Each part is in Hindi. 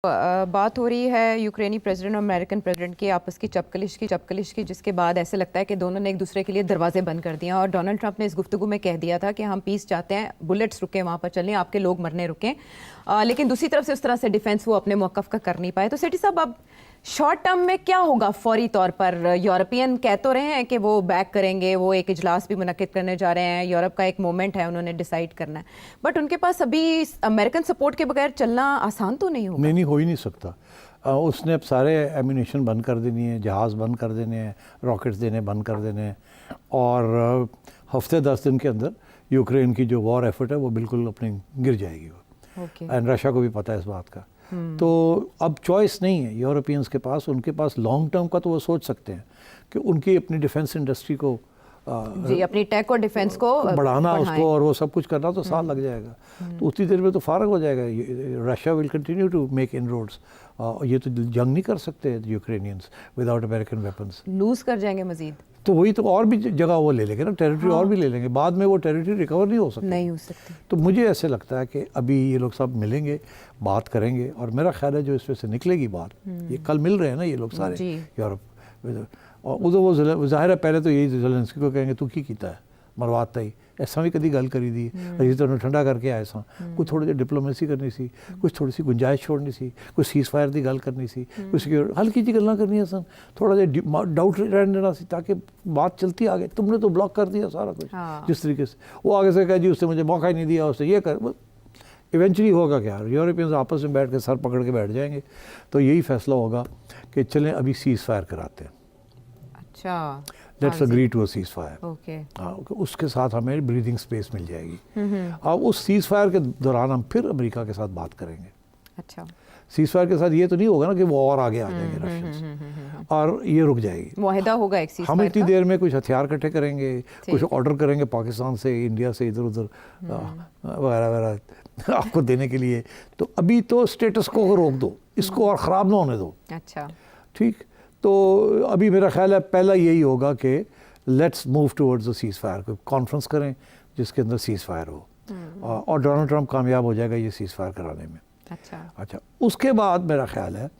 बात हो रही है यूक्रेनी प्रेसिडेंट और अमेरिकन प्रेसिडेंट की आपस की चपकलिश की जिसके बाद ऐसे लगता है कि दोनों ने एक दूसरे के लिए दरवाजे बंद कर दिए और डोनाल्ड ट्रंप ने इस गुफ्तगू में कह दिया था कि हम पीस चाहते हैं, बुलेट्स रुके वहाँ पर चलें, आपके लोग मरने रुकें। लेकिन दूसरी तरफ से उस तरह से डिफेंस वो अपने मौक़िफ़ का कर नहीं पाए। तो सेठी साहब, अब शॉर्ट टर्म में क्या होगा? फौरी तौर पर यूरोपियन कह तो रहे हैं कि वो बैक करेंगे, वो एक इजलास भी मुनक्किद करने जा रहे हैं, यूरोप का एक मोमेंट है, उन्होंने डिसाइड करना है, बट उनके पास अभी अमेरिकन सपोर्ट के बगैर चलना आसान तो नहीं होगा। नहीं, हो ही नहीं सकता। उसने अब सारे एम्यूनेशन बंद कर देनी है, जहाज़ बंद कर देने हैं, रॉकेट्स देने बंद कर देने हैं, और हफ्ते 10 दिन के अंदर यूक्रेन की जो वॉर एफर्ट है वो बिल्कुल अपनी गिर जाएगी वो। एंड रशिया को भी पता है इस बात का। तो अब चॉइस नहीं है यूरोपियंस के पास। उनके पास लॉन्ग टर्म का तो वो सोच सकते हैं कि उनकी अपनी डिफेंस इंडस्ट्री को जी, अपनी टेक और डिफेंस को बढ़ाना, उसको और वो सब कुछ करना तो साल लग जाएगा। तो उतनी देर में तो फारग हो जाएगा। Russia will continue to make inroads. ये तो जंग नहीं कर सकते Ukrainians without American weapons. Lose कर जाएंगे मजीद। तो वही तो, और भी जगह वो ले लेंगे ना, टेरिटरी और भी ले लेंगे। बाद में वो टेरिटरी रिकवर नहीं हो सकती। तो मुझे ऐसे लगता है कि अभी ये लोग सब मिलेंगे, बात करेंगे, और मेरा ख्याल है जो इसमें से निकलेगी बात, ये कल मिल रहे हैं ना ये लोग सारे यूरोप, और उधर वो जाहिर है पहले तो यही ज़ेलेंस्की को कहेंगे तू की कीता है मरवाता ही, ऐसा भी कदी गल करी दी अजी तो ठंडा करके आए सा, कुछ थोड़ी जी डिप्लोमेसी करनी सी, कुछ थोड़ी सी गुंजाइश छोड़नी सी, कुछ सीज़ फायर की गल करनी सी, कुछ हल्की जी गल्लां करनी सन, थोड़ा जिहा डाउट रहने देना सी ताकि बात चलती आगे। तुमने तो ब्लॉक कर दिया सारा कुछ। जिस तरीके से वो आगे से कहा जी उसने मुझे मौका ही नहीं दिया, उसने ये कर, इवेंचुअली होगा क्या, यूरोपियंस आपस में बैठ के सर पकड़ के बैठ जाएंगे। तो यही फैसला होगा कि चलें अभी सीज़ फायर कराते हैं। अच्छा, let's agree to a ceasefire. Okay, उसके साथ हमें ब्रीदिंग स्पेस मिल जाएगी। अब उस सीज़ फायर के दौरान हम फिर अमेरिका के साथ बात करेंगे। अच्छा, सीज़ फायर के साथ ये तो नहीं होगा ना कि वो और आगे आ जाएंगे रशियंस और ये रुक जाएगी। मुआहिदा होगा एक सीज़ फायर। हम इतनी देर में कुछ हथियार इकट्ठे करेंगे, कुछ ऑर्डर करेंगे पाकिस्तान से, इंडिया से, इधर उधर वगैरह वगैरह आपको देने के लिए। तो अभी तो स्टेटस को रोक दो, इसको और ख़राब ना होने दो। अच्छा, ठीक। तो अभी मेरा ख्याल है पहला यही होगा कि let's move towards a seize fire, कोई कॉन्फ्रेंस करें जिसके अंदर सीज़ फायर हो, और डोनाल्ड ट्रंप कामयाब हो जाएगा ये सीज़ फायर कराने में। अच्छा, उसके बाद मेरा ख्याल है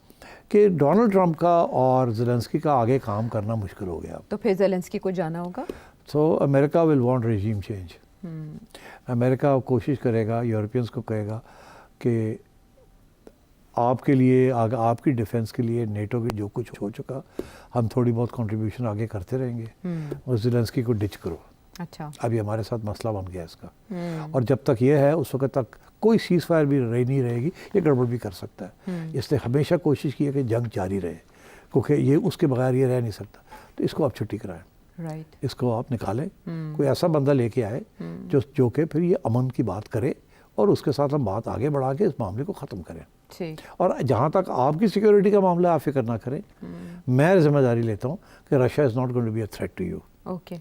कि डोनाल्ड ट्रंप का और ज़ेलेंस्की का आगे काम करना मुश्किल हो गया। तो फिर ज़ेलेंस्की को जाना होगा। So America will want regime change. America कोशिश करेगा, यूरोपियंस को कहेगा कि आपके लिए, आपकी डिफेंस के लिए नेटो की जो कुछ हो चुका, हम थोड़ी बहुत कंट्रीब्यूशन आगे करते रहेंगे, और ज़ेलेंस्की को डिच करो। अच्छा, अभी हमारे साथ मसला बन गया इसका, और जब तक ये है उस वक्त तक कोई सीज़ फायर भी नहीं रहेगी, ये गड़बड़ भी कर सकता है। इसने हमेशा कोशिश की है कि जंग जारी रहे, क्योंकि ये उसके बगैर ये रह नहीं सकता। तो इसको आप छुट्टी कराएं, राइट, इसको आप निकालें, कोई ऐसा बंदा लेके आए जो कि फिर ये अमन की बात करे, और उसके साथ हम बात आगे बढ़ा के इस मामले को ख़त्म करें। और जहाँ तक आपकी सिक्योरिटी का मामला, आप फिक्र ना करें, मैं जिम्मेदारी लेता हूँ कि Russia is not going to be a threat to you. Okay.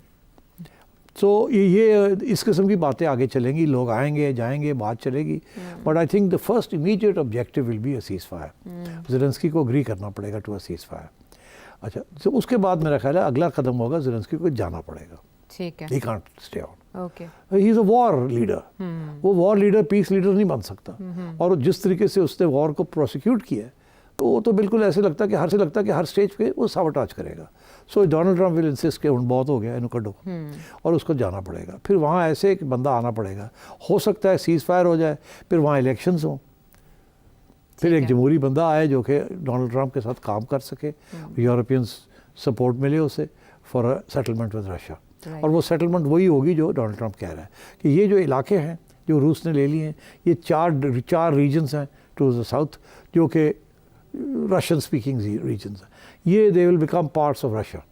तो ये इस किस्म की बातें आगे चलेंगी, लोग आएंगे जाएंगे, बात चलेगी, but I think the first immediate objective will be a seize fire. Zelensky को अग्री करना पड़ेगा टू अ सीज़ फायर। अच्छा, तो उसके बाद मेरा ख्याल है अगला कदम होगा ज़ेलेंस्की को जाना पड़ेगा। ठीक है, he can't stay on. Okay, he is a war leader. वो वॉर लीडर पीस लीडर नहीं बन सकता। और जिस तरीके से उसने वॉर को प्रोसिक्यूट किया है, तो वो तो बिल्कुल ऐसे लगता है कि हर स्टेज पे वो साबोटाज करेगा। सो डोनाल्ड ट्रंप विल इंसिस्ट कि बहुत हो गया इनको कड्डो, और उसको जाना पड़ेगा। फिर वहाँ ऐसे एक बंदा आना पड़ेगा, हो सकता है सीज़ फायर हो जाए, फिर वहाँ इलेक्शंस हों, फिर एक जमहूरी बंदा आए जो कि डोनाल्ड ट्रंप के साथ काम कर सके, यूरोपियंस सपोर्ट मिले उसे for a settlement with Russia. और वो सेटलमेंट वही होगी जो डोनाल्ड ट्रंप कह रहा है कि ये जो इलाके हैं जो रूस ने ले लिए हैं, ये चार रीजन्स हैं टू द साउथ, जो कि रशियन स्पीकिंग रीजन्स हैं। ये they will become parts of Russia.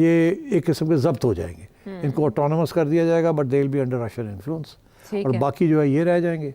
ये एक किस्म के जब्त हो जाएंगे, इनको ऑटोनमस कर दिया जाएगा, but they will be under Russian influence, और बाकी जो है ये रह जाएंगे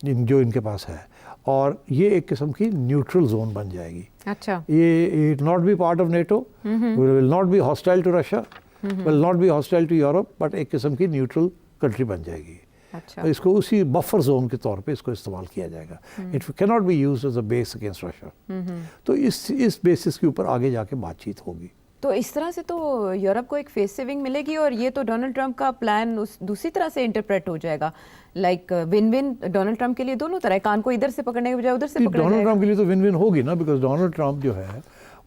जो इनके पास है, और ये एक किस्म की न्यूट्रल जोन बन जाएगी। अच्छा, ये not be part of NATO, will not be hostile to Russia, will not be hostile to Europe, but एक किस्म की न्यूट्रल कंट्री बन जाएगी। अच्छा, तो इसको उसी बफर जोन के तौर पे इसको इस्तेमाल किया जाएगा। It can not be used as a base against Russia. तो इस बेसिस के ऊपर आगे जाके बातचीत होगी। तो इस तरह से तो यूरोप को एक फेस सेविंग मिलेगी और ये तो डोनाल्ड ट्रंप का प्लान उस दूसरी तरह से इंटरप्रेट हो जाएगा, like win win Donald Trump के लिए दोनों तरह, कान को इधर से पकड़ने के बजाय उधर से पकड़ा डोनाल्ड जाएगा। ट्रंप के लिए तो विन विन होगी ना, बिकॉज डोनाल्ड ट्रंप जो है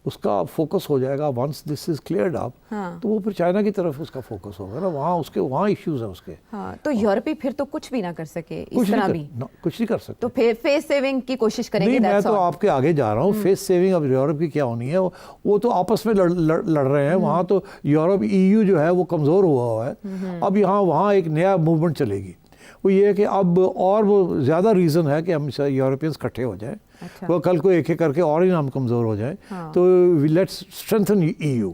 उसका फोकस हो जाएगा once this is cleared up, तो वो फिर चाइना की तरफ उसका फोकस होगा ना, वहाँ इश्यूज है उसके। हाँ, तो यूरोपी फिर तो कुछ भी ना कर सके कुछ इस तरह नहीं भी, कुछ नहीं कर सकते। तो फिर फेस सेविंग की कोशिश करेंगे। नहीं, मैं that's तो all. आपके आगे जा रहा हूँ। फेस सेविंग अब यूरोप की क्या होनी है, वो तो आपस में लड़ रहे हैं। वहाँ तो यूरोप EU जो है वो कमज़ोर हुआ है। अब वहाँ एक नया मूवमेंट चलेगी, वो ये है कि अब और वो ज़्यादा रीज़न है कि हम यूरोपियंस इकट्ठे हो जाएं। अच्छा। वो कल को एक करके और ही हम कमज़ोर हो जाएं। हाँ। तो लेट्स स्ट्रेंथन EU।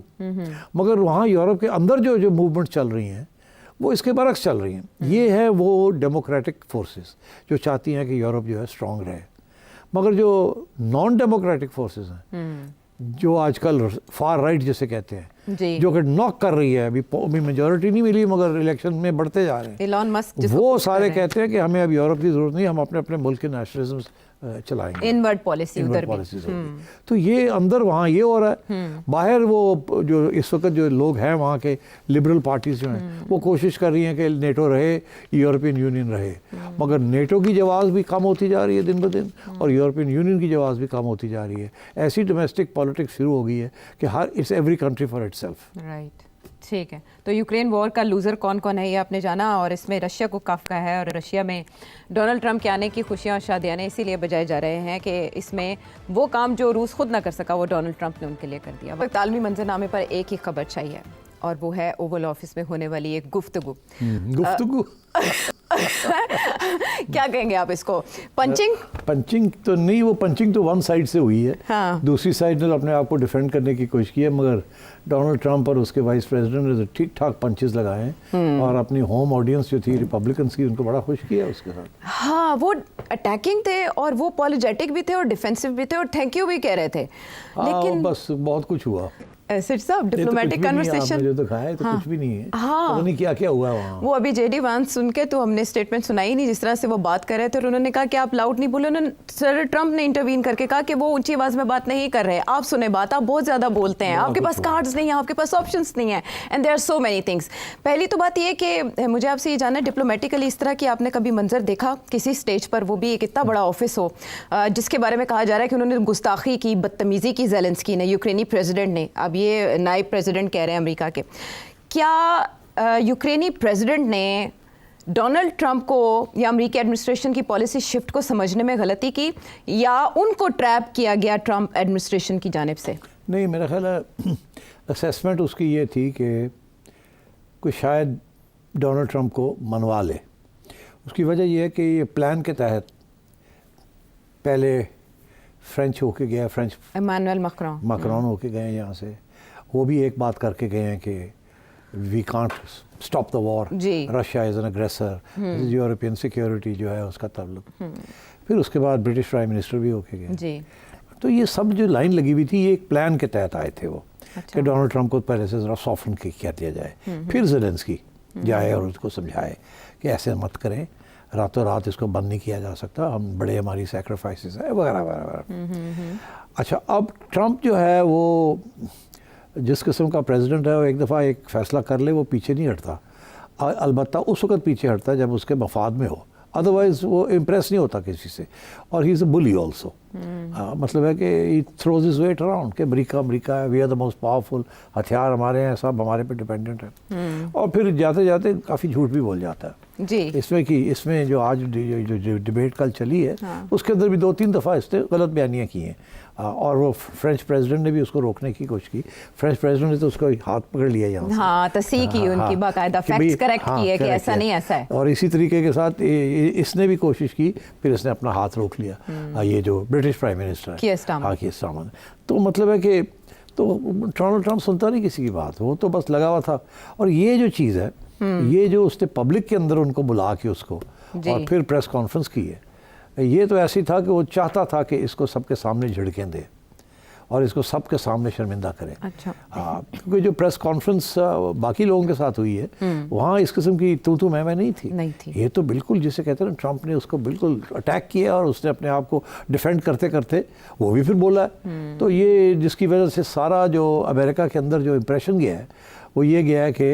मगर वहाँ यूरोप के अंदर जो मूवमेंट चल रही हैं वो इसके बरक्स चल रही हैं। ये है वो डेमोक्रेटिक फोर्सेस जो चाहती हैं कि यूरोप जो है स्ट्रॉन्ग रहे, मगर जो नॉन डेमोक्रेटिक फोर्सेस हैं जो आजकल फार राइट जिसे कहते हैं, जी। जो कि नॉक कर रही है, अभी मेजॉरिटी नहीं मिली मगर इलेक्शन में बढ़ते जा रहे हैं, एलॉन मस्क जिसको वो पुश कर सारे रहे हैं। कहते हैं कि हमें अब यूरोप की जरूरत नहीं, हम अपने अपने मुल्क के नेशनलिज्म चलाएंगे, इनवर्ड पॉलिसी उधर भी। पॉलिसीज होगी। तो ये अंदर वहाँ ये हो रहा है। बाहर वो जो इस वक्त जो लोग हैं वहाँ के लिबरल पार्टीज जो हैं वो कोशिश कर रही हैं कि नेटो रहे, यूरोपियन यूनियन रहे, मगर नेटो की जवाब भी कम होती जा रही है दिन ब दिन और यूरोपियन यूनियन की जवाब भी कम होती जा रही है। ऐसी डोमेस्टिक पॉलिटिक्स शुरू हो गई है कि हर it's every country for itself. Right, ठीक है। तो यूक्रेन वॉर का लूज़र कौन कौन है ये आपने जाना, और इसमें रशिया को कफ का है और रशिया में डोनाल्ड ट्रंप के आने की खुशियां और शादियां इसीलिए बजाए जा रहे हैं कि इसमें वो काम जो रूस खुद ना कर सका वो डोनाल्ड ट्रंप ने उनके लिए कर दिया। वक्त आलमी मंजरनामे पर एक ही खबर चाहिए और वो है ओवल ऑफिस में होने वाली एक गुफ्तगू। गुफ्तगू क्या कहेंगे आप इसको, पंचिंग तो नहीं, वो पंचिंग तो वन साइड से हुई है। हाँ। दूसरी साइड ने अपने आप को डिफेंड करने की कोशिश की है, मगर डोनाल्ड ट्रंप और उसके वाइस प्रेसिडेंट ने ठीक ठाक पंचेस लगाए हैं और अपनी होम ऑडियंस जो थी रिपब्लिकन्स की उनको बड़ा खुश किया उसके साथ। हाँ, वो अटैकिंग थे और वो पॉलिजेटिक भी थे और डिफेंसिव भी थे और थैंक यू भी कह रहे थे, लेकिन बस बहुत कुछ हुआ। सिर्फ साहब डिप्लोमेटिक कन्वर्सेशन जो तो खाया तो हाँ। कुछ भी नहीं है। हाँ। पता नहीं क्या क्या हुआ वहाँ। वो अभी JD वांस सुन के तो हमने स्टेटमेंट सुनाई नहीं, जिस तरह से वो बात कर रहे थे और उन्होंने कहा कि आप लाउड नहीं बोले। उन्होंने सर ट्रंप ने इंटरवीन करके कहा कि वो ऊंची आवाज में बात नहीं कर रहे, आप सुने बात, आप बहुत ज्यादा बोलते हैं, आपके पास कार्ड्स नहीं है, आपके पास ऑप्शंस नहीं है, and there are so many things. पहली तो बात ये कि मुझे आपसे ये जानना है डिप्लोमेटिकली इस तरह की आपने कभी मंजर देखा किसी स्टेज पर, वो भी एक इतना बड़ा ऑफिस हो जिसके बारे में कहा जा रहा है कि उन्होंने गुस्ताखी की, बदतमीजी की ज़ेलेंस्की ने, यूक्रेनी प्रेसिडेंट ने, अब ये नायब प्रेसिडेंट कह रहे हैं अमेरिका के। क्या यूक्रेनी प्रेसिडेंट ने डोनाल्ड ट्रंप को या अमेरिकी एडमिनिस्ट्रेशन की पॉलिसी शिफ्ट को समझने में गलती की या उनको ट्रैप किया गया ट्रंप एडमिनिस्ट्रेशन की जानिब से? नहीं, मेरा ख्याल है असेसमेंट उसकी ये थी कि कोई शायद डोनाल्ड ट्रंप को मनवा ले। उसकी वजह यह है कि ये प्लान के तहत पहले फ्रेंच होके गया, फ्रेंच इमानुएल मैक्रोन होके गए यहाँ से, वो भी एक बात करके गए हैं कि we can't stop the war, Russia is an aggressor, European security जो है उसका ताल्लुक। फिर उसके बाद ब्रिटिश प्राइम मिनिस्टर भी होके गए जी। तो ये सब जो लाइन लगी हुई थी ये एक प्लान के तहत आए थे वो। अच्छा। कि डोनाल्ड ट्रंप को पहले से ज़रा सॉफ्टन किया दिया जाए, फिर ज़ेलेंस्की जाए और उसको समझाए कि ऐसे मत करें, रातों रात इसको बंद नहीं किया जा सकता, हम बड़े हमारी सैक्रिफाइसेस है वगैरह वगैरह। अच्छा, अब ट्रंप जो है वो जिस किस्म का प्रेसिडेंट है वो एक दफ़ा एक फ़ैसला कर ले वो पीछे नहीं हटता, अलबत्ता उस वक्त पीछे हटता है जब उसके मफाद में हो, अदरवाइज वो इम्प्रेस नहीं होता किसी से। और he is a bully also, मतलब है कि he throws his weight around कि अमेरिका है, we are the most powerful, हथियार हमारे हैं, सब हमारे पे डिपेंडेंट है। और फिर जाते जाते काफ़ी झूठ भी बोल जाता है जी। इसमें जो आज जो डिबेट कल चली है उसके अंदर भी 2-3 दफ़ा इसने गलत बयानियाँ की हैं और वो फ्रेंच प्रेसिडेंट ने भी उसको रोकने की कोशिश की। फ्रेंच प्रेसिडेंट ने तो उसको हाथ पकड़ लिया यहाँ से, हाँ, तस्दीक की उनकी बाकायदा फैक्ट्स करेक्ट किए कि ऐसा नहीं ऐसा है। और इसी तरीके के साथ इसने भी कोशिश की, फिर इसने अपना हाथ रोक लिया, ये जो ब्रिटिश प्राइम मिनिस्टर है कीयर स्टारमर। तो मतलब है कि तो डोनाल्ड ट्रंप सुनता नहीं किसी की बात, वो तो बस लगा हुआ था। और ये जो चीज़ है, ये जो उसने पब्लिक के अंदर उनको बुला के उसको और फिर प्रेस कॉन्फ्रेंस की है, ये तो ऐसी था कि वो चाहता था कि इसको सबके सामने झिड़कें दे और इसको सबके सामने शर्मिंदा करें। अच्छा। क्योंकि जो प्रेस कॉन्फ्रेंस बाकी लोगों के साथ हुई है वहाँ इस किस्म की तू मैं नहीं थी। ये तो बिल्कुल जिसे कहते हैं ना, ट्रंप ने उसको बिल्कुल अटैक किया और उसने अपने आप को डिफेंड करते करते वो भी फिर बोला है। तो ये जिसकी वजह से सारा जो अमेरिका के अंदर जो इम्प्रेशन गया है वो ये गया है कि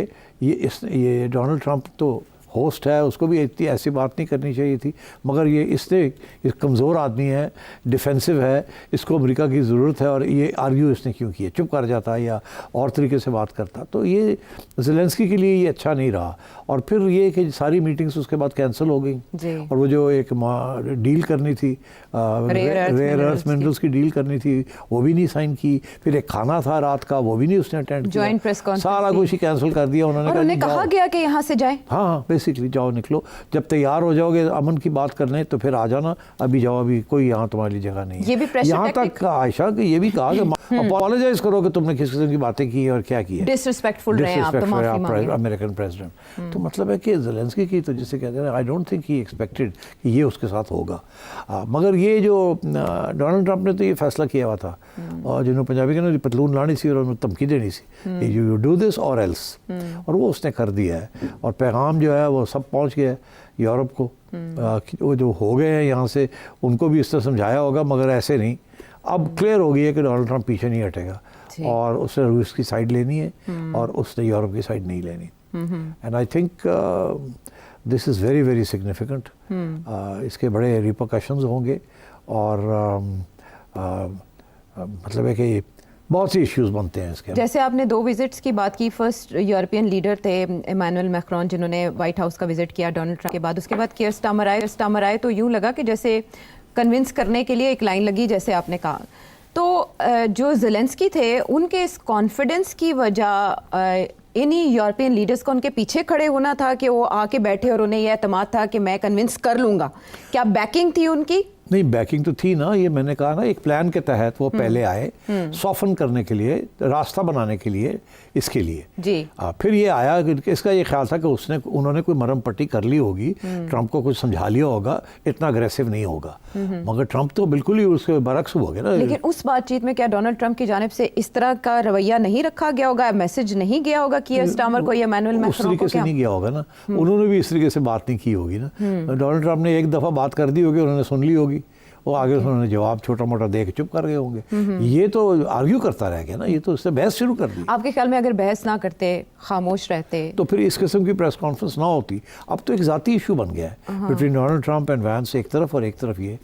ये डोनाल्ड ट्रंप तो होस्ट है, उसको भी इतनी ऐसी बात नहीं करनी चाहिए थी, मगर ये कमज़ोर आदमी है, डिफेंसिव है, इसको अमेरिका की ज़रूरत है और ये आर्ग्यू इसने क्यों किया, चुप कर जाता या और तरीके से बात करता। तो ये ज़ेलेंस्की के लिए ये अच्छा नहीं रहा। और फिर ये कि सारी मीटिंग्स उसके बाद कैंसिल हो गई और वो जो एक डील करनी थी रेयर अर्थ मिनरल्स की डील करनी थी वो भी नहीं साइन की। फिर एक खाना था रात का वो भी नहीं उसने अटेंड किया, जॉइंट प्रेस कॉन्फ्रेंस सारा कुछ ही कैंसिल कर दिया उन्होंने। कहा गया कि यहाँ से जाए। हाँ, बेसिकली जाओ निकलो, जब तैयार हो जाओगे अमन की बात करने तो फिर आ जाना, अभी जाओ, अभी कोई यहाँ तुम्हारी जगह नहीं है। ये भी यहाँ तक आयशा कि ये भी कहा कि अपॉलोजाइज करो कि तुमने किस किस्म की बातें की और क्या किया, डिसरिस्पेक्टफुल रहे आप, तो माफी मांगे अमेरिकन प्रेसिडेंट। तो मतलब है कि ज़ेलेंस्की की तो जिसे कहते हैं I don't think he expected कि ये उसके साथ होगा। मगर ये जो डोनाल्ड ट्रंप ने तो ये फैसला किया हुआ था और जिन्होंने पंजाबी के ना पतलून लानी सी और उन्हें धमकी देनी सी, यू डू दिस और एल्स, और वो उसने कर दिया है। और पैगाम जो है वो सब पहुंच गया यूरोप को, वो जो हो गए हैं यहाँ से उनको भी इस तरह समझाया होगा, मगर ऐसे नहीं। अब क्लियर हो गई है कि डोनाल्ड ट्रंप पीछे नहीं हटेगा और उसने रूस की साइड लेनी है और उसने यूरोप की साइड नहीं लेनी। And I think this is very very significant. इसके बड़े रिपरकशंस होंगे और मतलब है कि बहुत सी इश्यूज बनते हैं इसके। जैसे आपने 2 विजिट्स की बात की, फर्स्ट यूरोपियन लीडर थे इमैनुअल मैक्रोन जिन्होंने व्हाइट हाउस का विजिट किया डोनाल्ड ट्रंप के बाद, उसके बाद कियर स्टारमर आए तो यूँ लगा कि जैसे कन्विंस करने के लिए एक लाइन लगी जैसे आपने कहा। तो जो ज़ेलेंस्की थे उनके इस कॉन्फिडेंस की वजह इन्हीं यूरोपियन लीडर्स को उनके पीछे खड़े होना था कि वो आके बैठे और उन्हें यह एतमाद था कि मैं कन्विंस कर लूँगा, क्या बैकिंग थी उनकी? नहीं, बैकिंग तो थी ना, ये मैंने कहा ना, एक प्लान के तहत वो पहले आए सॉफन करने के लिए, रास्ता बनाने के लिए, इसके लिए जी। फिर ये आया कि इसका ये ख्याल था कि उन्होंने कोई मरम पट्टी कर ली होगी, ट्रंप को कुछ समझा लिया होगा, इतना अग्रेसिव नहीं होगा। मगर ट्रंप तो बिल्कुल ही उसके बरक्स हो गया ना। लेकिन उस बातचीत में क्या डोनाल्ड ट्रंप की जानिब से इस तरह का रवैया नहीं रखा गया होगा, मैसेज नहीं गया होगा कि स्टार्मर को या इमैनुअल मैक्रोन को? उस तरीके से नहीं गया होगा ना, उन्होंने भी इस तरीके से बात नहीं की होगी ना। डोनाल्ड ट्रंप ने एक दफ़ा बात कर दी होगी, उन्होंने सुन ली होगी, वो आगे उन्होंने जवाब छोटा मोटा दे के चुप कर गए होंगे। ये तो आर्ग्यू करता रह गया ना, ये तो उससे बहस शुरू कर दी। आपके ख्याल में अगर बहस ना करते, खामोश रहते, तो फिर इस किस्म की प्रेस कॉन्फ्रेंस ना होती। अब तो एक ज़ाती इशू बन गया है between Donald Trump and Vance एक तरफ और एक तरफ ये।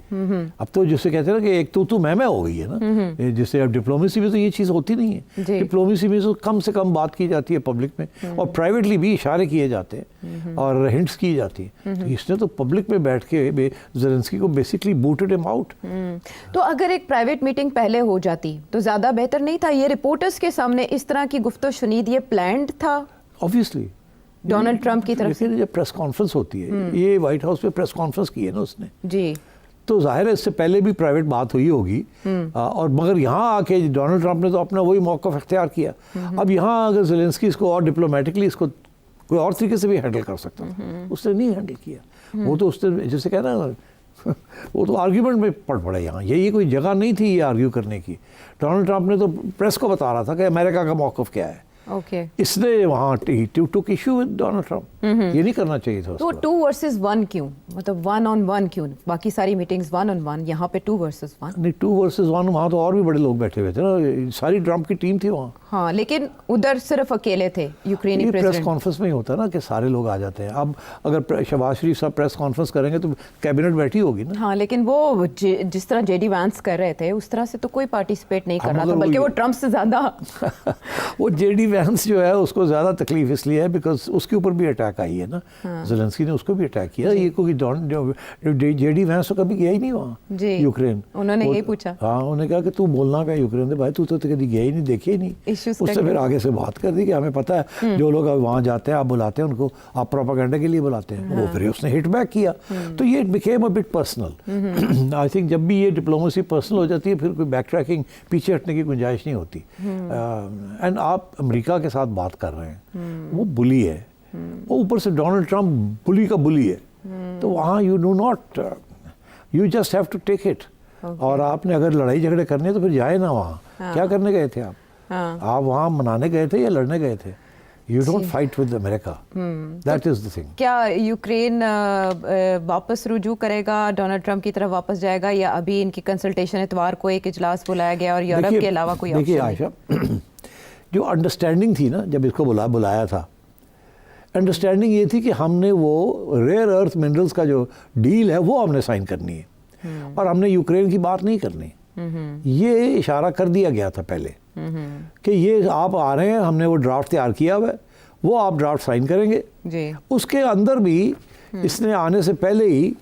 अब तो जिसे कहते हैं ना कि एक तू मैं हो गई है ना, जिससे अब डिप्लोमेसी में तो ये चीज़ होती नहीं है। डिप्लोमेसी में तो कम से कम बात की जाती है पब्लिक में, और प्राइवेटली भी इशारे किए जाते हैं और हिंट्स की जाती है। तो इसने तो पब्लिक में बैठ के ज़ेलेंस्की को बेसिकली बूटेड हिम आउट। तो अगर एक प्राइवेट मीटिंग पहले हो जाती तो ज़्यादा बेहतर नहीं था? ये रिपोर्टर्स के सामने इस तरह की गुफ्तगू शुनीद, ये प्लान्ड था ऑब्वियसली डोनाल्ड ट्रंप की तरफ से। जब प्रेस कॉन्फ्रेंस होती है, ये व्हाइट हाउस पे प्रेस कॉन्फ्रेंस की है ना उसने जी, तो जाहिर है इससे पहले भी प्राइवेट बात हुई होगी। और मगर यहाँ आके डोनाल्ड ट्रंप ने तो अपना वही मौक़िफ़ इख्तियार किया। अब यहाँ अगर ज़ेलेंस्की इसको और डिप्लोमेटिकली इसको कोई और तरीके से भी हैंडल कर सकता था, उसने नहीं हैंडल किया। वो तो उसने जैसे कहना है वो तो आर्ग्यूमेंट में पड़ पड़े यहाँ, यही कोई जगह नहीं थी ये आर्ग्यू करने की। डोनाल्ड ट्रंप ने तो प्रेस को बता रहा था कि अमेरिका का मौक़िफ़ क्या है। इसने वहाँ टुक इशू विद डोनाल्ड ट्रंप, ये नहीं करना चाहिए था। तो 2 वर्सेस 1 क्यों, मतलब 1 on 1 क्यों? बाकी सारी मीटिंग्स 1 on 1, यहाँ पे 2 versus 1। नहीं, 2 versus 1 वहाँ तो और भी बड़े लोग बैठे हुए थे ना, सारी ट्रंप की टीम थी वहाँ। हाँ, लेकिन उधर सिर्फ अकेले थे यूक्रेनी प्रेसिडेंट। प्रेस कॉन्फ्रेंस में ही होता है ना कि सारे लोग आ जाते हैं। अब अगर शहबाज शरीफ साहब प्रेस कॉन्फ्रेंस करेंगे तो कैबिनेट बैठी होगी ना। हाँ, लेकिन वो जिस तरह जेडी वैंस कर रहे थे उस तरह से तो कोई पार्टिसिपेट नहीं कर रहा था, बल्कि वो ट्रंप से ज़्यादा वो जेडी वैंस जो है उसको ज़्यादा तकलीफ इसलिए है बिकॉज उसके ऊपर भी अटैक आई है ना। ज़ेलेंस्की ने उसको भी अटैक किया। ये कोई जेडी वैंस तो कभी गया ही नहीं वहाँ यूक्रेन। उन्होंने यही पूछा। हाँ, उन्होंने कहा कि तू बोलना क्या यूक्रेन से, भाई तू तो कभी गया ही नहीं, देखे ही नहीं। उससे फिर आगे से बात कर दी कि हमें पता है जो लोग वहाँ जाते हैं आप बुलाते हैं उनको, आप प्रोपेगेंडा के लिए बुलाते हैं। वो फिर उसने हिट बैक किया, तो ये became a bit personal. I think जब भी ये डिप्लोमेसी पर्सनल हो जाती है फिर कोई बैक ट्रैकिंग, पीछे हटने की गुंजाइश नहीं होती। एंड आप अमेरिका के साथ बात कर रहे हैं, वो बुली है, वो ऊपर से डोनाल्ड ट्रंप बुली का बुली है। तो वहाँ you do not, you just have to take it. और आपने अगर लड़ाई झगड़े करने तो फिर जाए ना वहाँ। क्या करने गए थे आप? आप वहाँ मनाने गए थे या लड़ने गए थे? You don't fight with America, that is the thing. क्या यूक्रेन वापस रुजू करेगा, डोनाल्ड ट्रंप की तरफ वापस जाएगा, या अभी इनकी कंसल्टेशन इतवार को एक इजलास बुलाया गया और यूरोप के अलावा कोई ऑप्शन देखिए आयशा, जो अंडरस्टैंडिंग थी ना जब इसको बुलाया था, अंडरस्टैंडिंग ये थी कि हमने वो रेयर अर्थ मिनरल्स का जो डील है वो हमने साइन करनी है और हमने यूक्रेन की बात नहीं करनी। ये इशारा कर दिया गया था पहले कि ये आप आ रहे हैं, हमने वो ड्राफ्ट तैयार किया हुआ है, वो आप ड्राफ्ट साइन करेंगे जी। उसके अंदर भी इसने आने से पहले ही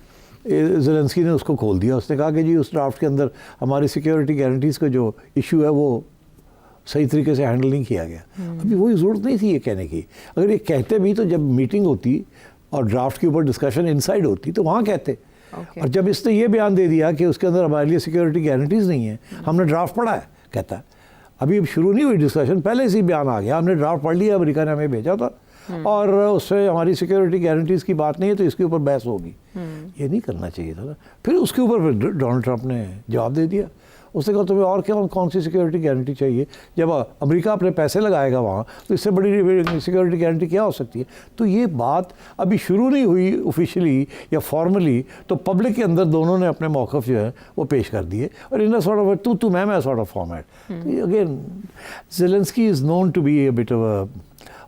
ज़ेलेंस्की ने उसको खोल दिया। उसने कहा कि जी उस ड्राफ्ट के अंदर हमारी सिक्योरिटी गारंटीज़ का जो इशू है वो सही तरीके से हैंडल नहीं किया गया। अभी वही ज़रूरत नहीं थी ये कहने की। अगर ये कहते भी तो जब मीटिंग होती और ड्राफ्ट के ऊपर डिस्कशन इनसाइड होती तो वहाँ कहते। और जब इसने ये बयान दे दिया कि उसके अंदर हमारे लिए सिक्योरिटी गारंटीज़ नहीं है, हमने ड्राफ्ट पढ़ा है, कहता है अभी शुरू नहीं हुई डिस्कशन, पहले से ही बयान आ गया, हमने ड्राफ्ट पढ़ लिया, अमेरिका ने हमें भेजा था और उससे हमारी सिक्योरिटी गारंटीज़ की बात नहीं है तो इसके ऊपर बहस होगी। ये नहीं करना चाहिए था ना। फिर उसके ऊपर फिर डोनाल्ड ट्रंप ने जवाब दे दिया। उसने कहा तुम्हें और क्या कौन सी सिक्योरिटी गारंटी चाहिए? जब अमेरिका अपने पैसे लगाएगा वहाँ तो इससे बड़ी सिक्योरिटी गारंटी क्या हो सकती है? तो ये बात अभी शुरू नहीं हुई ऑफिशियली या फॉर्मली, तो पब्लिक के अंदर दोनों ने अपने मौक़िफ़ जो है वो पेश कर दिए और इन सॉर्ट ऑफ तू मैं sort of format. Again Zelensky is known to be a bit of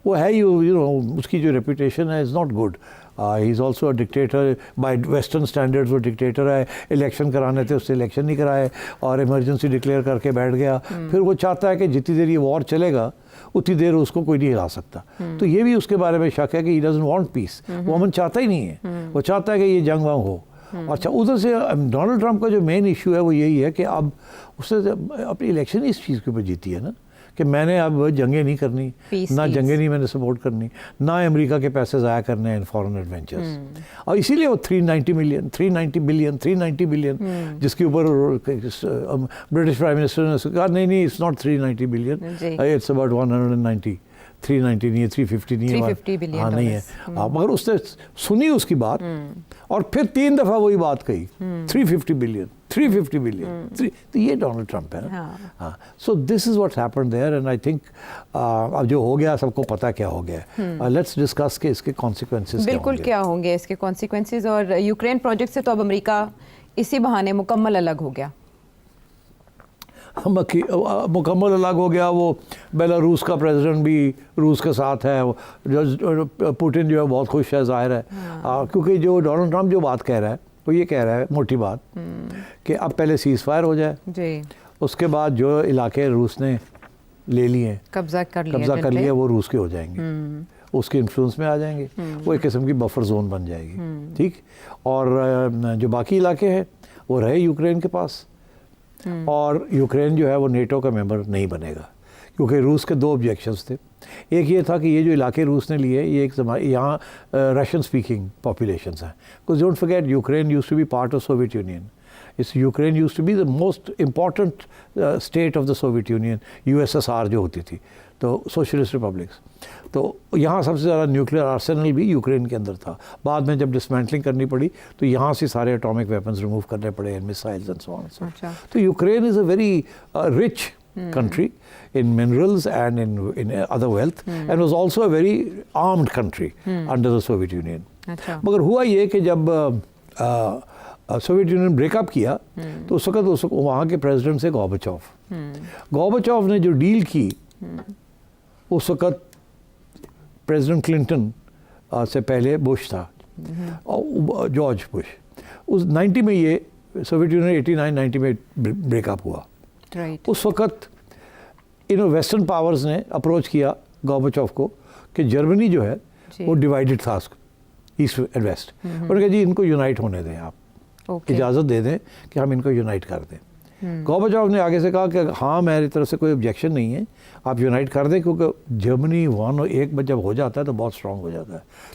वो है यू नो उसकी जो रेपुटेशन है is not good. He is also a dictator by western standards. वो डिक्टेटर है, इलेक्शन कराने थे उससे इलेक्शन नहीं कराए और इमरजेंसी डिक्लेयर करके बैठ गया। फिर वो चाहता है कि जितनी देर ये वॉर चलेगा उतनी देर उसको कोई नहीं हिला सकता। तो ये भी उसके बारे में शक है कि ही डजंट वांट पीस। वो अमन चाहता ही नहीं है, वो चाहता है कि ये जंग वंग हो। अच्छा, उधर से डोनाल्ड ट्रंप का जो मेन इशू है वो यही है कि अब उसने अपनी इलेक्शन इस चीज़ के ऊपर जीती है ना कि मैंने अब जंगें नहीं करनी, ना जंगें नहीं मैंने सपोर्ट करनी, ना अमेरिका के पैसे ज़ाया करने हैं इन फॉरेन एडवेंचर्स। और इसीलिए वो 390 बिलियन जिसके ऊपर ब्रिटिश प्राइम मिनिस्टर ने कहा नहीं it's not 390 billion, it's about 190, 390 नहीं है, 350 नहीं है, 350 बिलियन हाँ नहीं है। मगर उसने सुनी उसकी बात और फिर 3 दफ़ा वही बात कही, 350 बिलियन। तो ये डोनाल्ड ट्रंप है ना। हाँ, so this is what happened there and I think अब जो हो गया सबको पता क्या हो गया। लेट्स डिस्कस के इसके कॉन्सिक्वेंसेस बिल्कुल क्या होंगे इसके कॉन्सिक्वेंसेस। और यूक्रेन प्रोजेक्ट से तो अब अमेरिका इसी बहाने मुकम्मल अलग हो गया। मुकम्मल अलग हो गया। वो बेलारूस का प्रेसिडेंट भी रूस के साथ है। जो पुतिन जो है बहुत खुश है, ज़ाहिर है। क्योंकि जो डोनाल्ड ट्रंप जो बात कह रहा है वो ये कह रहा है मोटी बात कि अब पहले सीज़ फायर हो जाए जी। उसके बाद जो इलाके रूस ने ले लिए, कब्ज़ा कर लिया वो रूस के हो जाएंगे, उसके इन्फ्लुएंस में आ जाएंगे, वो एक किस्म की बफर जोन बन जाएगी। ठीक, और जो बाकी इलाके हैं वो रहे यूक्रेन के पास। और यूक्रेन जो है वो नेटो का मेंबर नहीं बनेगा क्योंकि रूस के 2 ऑब्जेक्शंस थे। एक ये था कि ये जो इलाके रूस ने लिए ये एक यहाँ रशियन स्पीकिंग पॉपुलेशंस हैं। Because don't forget Ukraine used to be part of Soviet Union. इस Ukraine used to be the most important state of the Soviet Union, USSR जो होती थी, तो सोशलिस्ट रिपब्लिक्स। तो यहाँ सबसे ज़्यादा न्यूक्लियर आर्सेनल भी यूक्रेन के अंदर था। बाद में जब डिसमेंटलिंग करनी पड़ी तो यहाँ से सारे एटॉमिक वेपन्स रिमूव करने पड़े and missiles and so on. तो Ukraine is a very rich country in minerals and in other wealth and was also a very armed country under the Soviet Union. मगर हुआ ये कि जब सोवियत यूनियन ब्रेकअप किया तो उस वक्त वहाँ के प्रेसिडेंट से गोर्बाचोव ने जो डील की उस वक्त प्रेसिडेंट क्लिंटन से पहले बुश था, जॉर्ज बुश। उस 90 में ये सोवियत यूनियन 89-90 में ब्रेकअप हुआ। उस वक्त इन वेस्टर्न पावर्स ने अप्रोच किया गोर्बाचोव को कि जर्मनी जो है वो डिवाइडेड था ईस्ट एंड वेस्ट। उन्होंने कहा जी इनको यूनाइट होने दें, आप इजाज़त दे दें कि हम इनको यूनाइट कर दें। गोर्बाचोव ने आगे से कहा कि हाँ मेरी तरफ से कोई ऑब्जेक्शन नहीं है, आप यूनाइट कर दें, क्योंकि जर्मनी 1 और 1 जब हो जाता है तो बहुत स्ट्रॉन्ग हो जाता है।